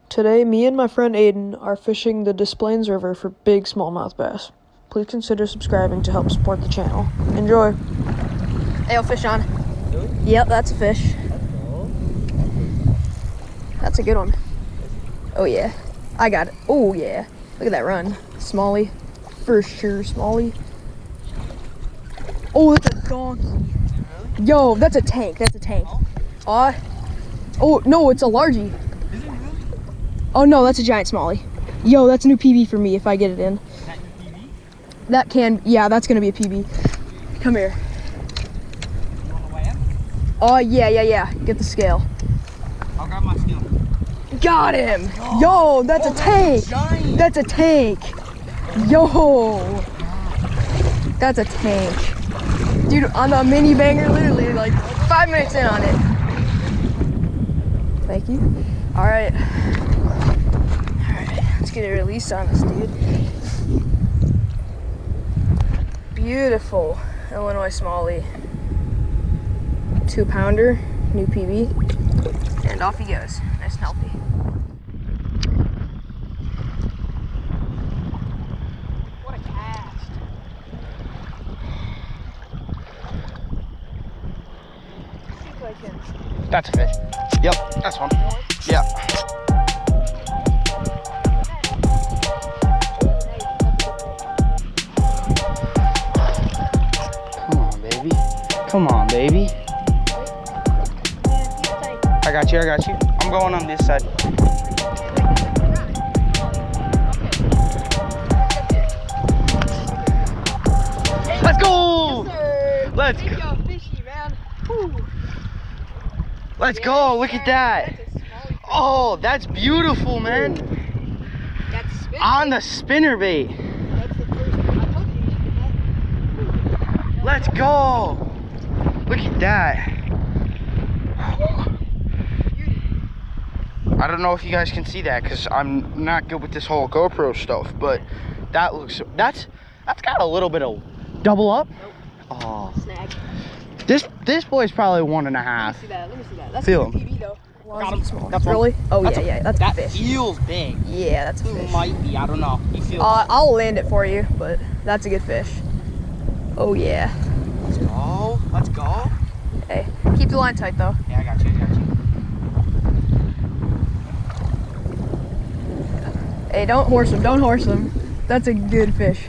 Today, me and my friend Aiden are fishing the Des Plaines River for big smallmouth bass. Please consider subscribing to help support the channel. Enjoy. Hey, I'll fish on. Really? Yep, that's a fish. That's a good one. Oh yeah, I got it. Oh yeah, look at that run. Smallie, for sure, Smallie. Oh, that's a donkey. Really? Yo, that's a tank. That's a tank. Oh no, it's a largie. Is it really? Oh no, that's a giant Smallie. Yo, that's a new PB for me if I get it in. Is that your PB? That can, yeah, that's gonna be a PB. Come here. You want to weigh him? Oh yeah. Get the scale. I'll grab my scale. Got him. Yo, that's a tank. That's a tank. Yo, that's a tank. Dude, on the mini banger, literally like 5 minutes in on it. Thank you. All right, let's get a release on this dude. Beautiful Illinois Smallie. 2-pounder, new PB, and off he goes. Nice and healthy. What a cast. See if I can. That's a fish. Yep, that's one. Yeah. Come on, baby. Come on, baby. I got you. I'm going on this side. Let's go! Yes, Let's go. go. Fishy, man. Whew. Let's go. Look at that. That's a Smalley. Oh, that's beautiful, man. That's spinning. On the spinnerbait. That's the first one. I told you should get that. Let's go. Look at that. I don't know if you guys can see that because I'm not good with this whole GoPro stuff, but that looks, that's got a little bit of double up. Nope. Oh, Snag. this boy's probably 1.5. Let me see that. That's Feel a PB though. Got him. Small. That's one. Really? Oh That's yeah. That's a that fish. feels big. Yeah, that's a It fish. might be, I don't know. He feels. I'll land it for you, but that's a good fish. Oh yeah. Let's go. Let's go. Hey, keep the line tight though. Yeah, I got you. Hey, don't horse him. That's a good fish.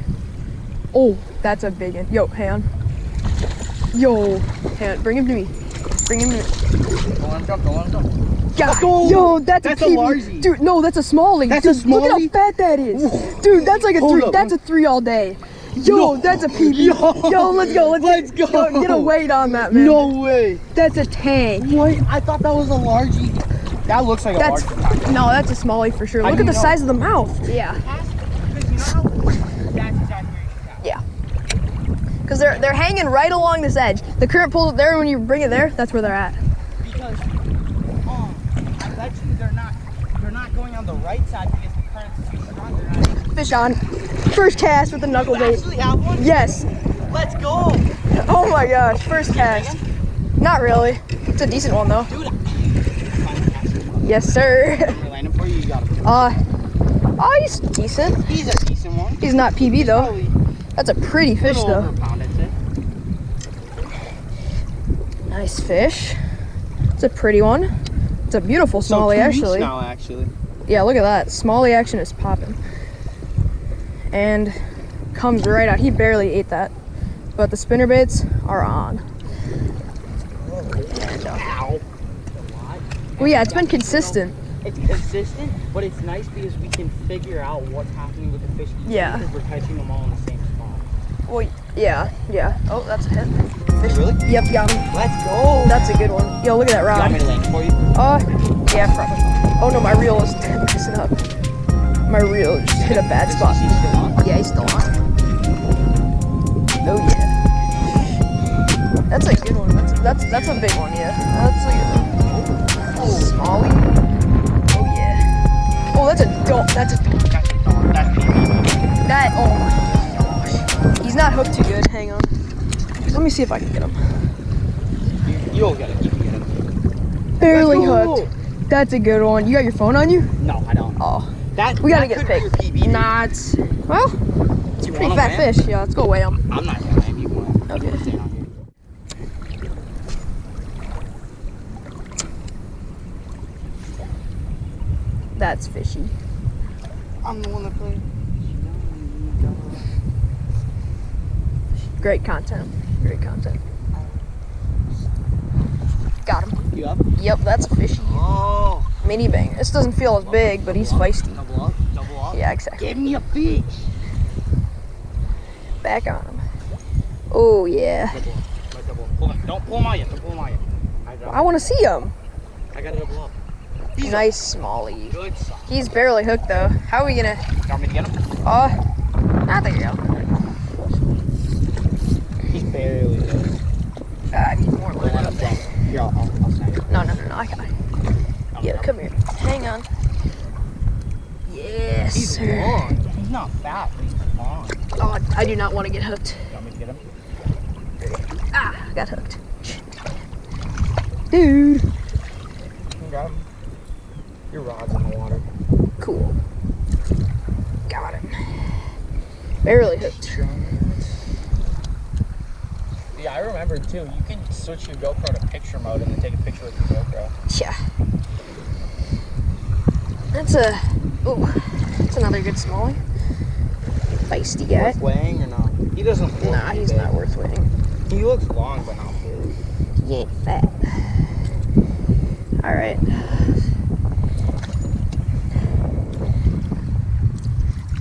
Oh, that's a big one. Yo, hang on. Yo, hang on. Bring him to me. Don't let him jump. God, go. yo, that's a That's a PB. largie. Dude, no, that's a Smalley. That's Dude, a look at how Smalley? fat that is. Whoa. Dude, that's like a Hold 3. up. That's a 3 all day. Yo, No. that's a PB. Yo, let's go. Let's go. Yo, get a weight on that, man. No way. That's a tank. What? I thought that was a largie. That looks like a That's largie. no, that's a Smalley for sure. How Look do at the you know? size of the mouth. Yeah. Because you know how that's exactly where you should Yeah. Because they're hanging right along this edge. The current pulls there when you bring it there. That's where they're at. Because I bet you they're not going on the right side because the current's too strong. They're not. Fish on. First cast with the knuckle You bait. actually have one? Yes. Let's go. Oh my gosh. First cast. Not really. It's a decent one though. Dude. Yes, sir. I'm gonna land him for you. You got him. Oh, he's decent. He's a decent one. He's not PB though. Probably That's a pretty fish little though. over a pound, I'd say. Nice fish. It's a pretty one. It's a beautiful Smallie actually. Now, actually. Yeah, look at that. Smallie action is popping. And comes right out. He barely ate that. But the spinnerbaits are on. And, Ow. well, yeah, it's been consistent. It's consistent, but it's nice because we can figure out what's happening with the fish. Yeah. Because we're catching them all in the same spot. Well, yeah. Oh, that's a hit. Fish. Really? Yep, got him. Let's go. That's a good one. Yo, look at that You want rod. me to land for you? Yeah, probably. Oh no, my reel is messing up. My reel just hit a bad spot. Is he still on? Yeah, he's still on. Oh yeah. That's a good one. That's a big one, yeah. That's a good one. Smallie. Oh yeah. Oh, that's a dog. That's PB. That, oh my gosh. He's not hooked too good. Hang on. Let me see if I can get him. You'll get it. You can get it. Barely Let's go. hooked. That's a good one. You got your phone on you? No, I don't. Oh. We gotta get picked. picked. Nah, it's, well, it's a pretty fat fish. Yeah, let's go weigh them. I'm not gonna weigh you. Okay. That's fishy. I'm the one that played. Great content. Great content. Got him. You up? Yep, that's a fishy. Oh. Mini bang. This doesn't feel as big, but he's feisty. Double up. Double up. Yeah, exactly. Give me a fish. Back on him. Oh, yeah. Double up. Double up. Pull him. Don't pull him out yet. Don't pull him out yet. I want to see him. I got to double up. Nice smallie. Good size. He's barely hooked though. How are we gonna? You want me to get him? There you go. He's barely hooked. I need more line up there. Here, I'll snag it. No, I got it. Yeah, come here. Hang on. Yes, He's sir. long. He's not fat, but he's long. Oh, I do not want to get hooked. You want me to get him? I got hooked. Dude. Grab him. Your rod's in the water. Cool. Got him. Barely hooked. Yeah, I remember too. You can switch your GoPro to picture mode and then take a picture with your GoPro. Yeah. That's another good smallie. Feisty guy. Worth weighing or not? He doesn't look Nah, he's big. not worth weighing. He looks long but not big. He ain't fat. All right.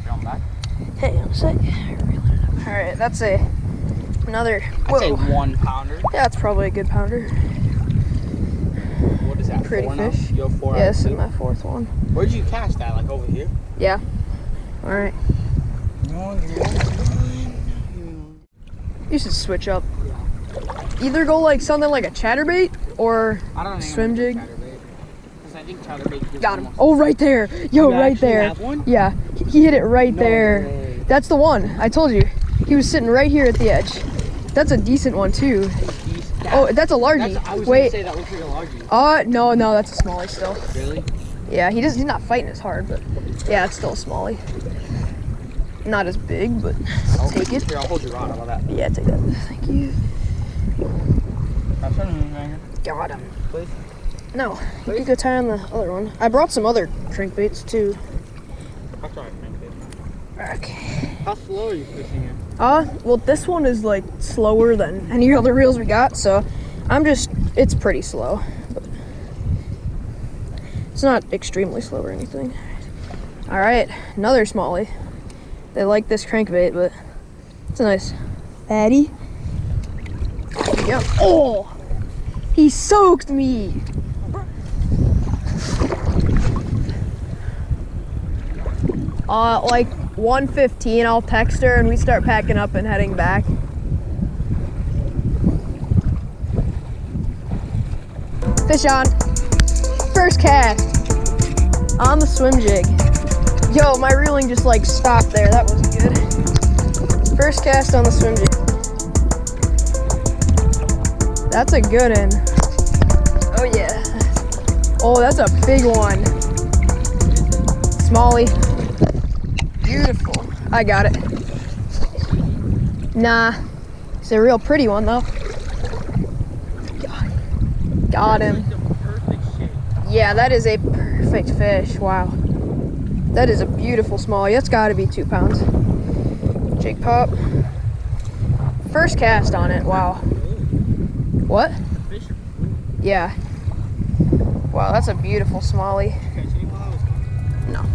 Going back? Hang on a sec. All right, that's another. I'd say 1 pounder. Yeah, that's probably a good pounder. What is that? Pretty 4 now? fish. You go 4 Yeah, out this of is 2? my fourth one. Where'd you catch that? Like over here? Yeah. All right. You should switch up. Either go like something like a chatterbait or swim jig. I think chatterbait. Got him. Oh, right there. Yo, You right actually there. have one? Yeah, he hit it right No there. way. That's the one. I told you. He was sitting right here at the edge. That's a decent one too. Oh, that's a largie. I was Wait. gonna say that looks like a largie. No, that's a smallie still. Really? Yeah, he's not fighting as hard, but yeah, it's still a smallie. Not as big, but I'll take it. Here, I'll hold your rod. How about that? Yeah, take that. Thank you. Got him. Please? No, you can go tie on the other one. I brought some other crankbaits too. I'll try crankbait. Okay. How slow are you fishing it? Well, this one is like slower than any other reels we got, so it's pretty slow, but it's not extremely slow or anything. All right, another smallie. They like this crankbait, but it's a nice fatty. There you go. Oh, he soaked me. Like 1:15, I'll text her and we start packing up and heading back. Fish on. First cast on the swim jig. Yo, my reeling just like stopped there. That was good. First cast on the swim jig. That's a good one. Oh yeah. Oh, that's a big one. Smallie. Beautiful. I got it. Nah. It's a real pretty one though. Got him. Yeah, that is a perfect fish. Wow. That is a beautiful smallie. That's got to be 2 pounds. Jig pop. First cast on it. Wow. What? Yeah. Wow, that's a beautiful smallie. No.